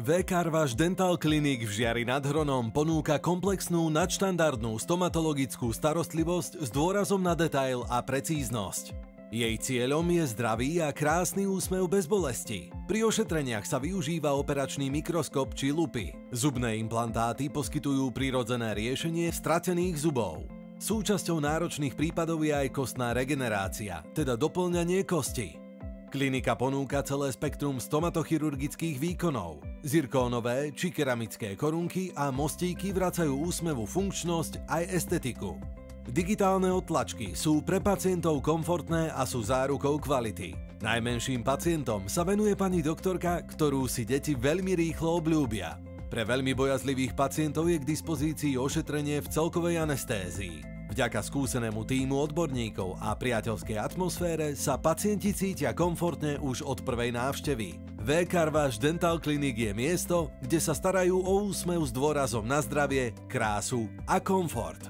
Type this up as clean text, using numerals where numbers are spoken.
V-Carvaš Dental Clinic v Žiari nad Hronom ponúka komplexnú nadštandardnú stomatologickú starostlivosť s dôrazom na detail a precíznosť. Jej cieľom je zdravý a krásny úsmev bez bolesti. Pri ošetreniach sa využíva operačný mikroskop či lupy. Zubné implantáty poskytujú prirodzené riešenie stratených zubov. Súčasťou náročných prípadov je aj kostná regenerácia, teda doplňanie kosti. Klinika ponúka celé spektrum stomatochirurgických výkonov. Zirkónové či keramické korunky a mostíky vracajú úsmevu funkčnosť aj estetiku. Digitálne odtlačky sú pre pacientov komfortné a sú zárukou kvality. Najmenším pacientom sa venuje pani doktorka, ktorú si deti veľmi rýchlo obľúbia. Pre veľmi bojazlivých pacientov je k dispozícii ošetrenie v celkovej anestézii. Vďaka skúsenému tímu odborníkov a priateľskej atmosfére sa pacienti cítia komfortne už od prvej návštevy. V-Carvaš Dental Clinic je miesto, kde sa starajú o úsmev s dôrazom na zdravie, krásu a komfort.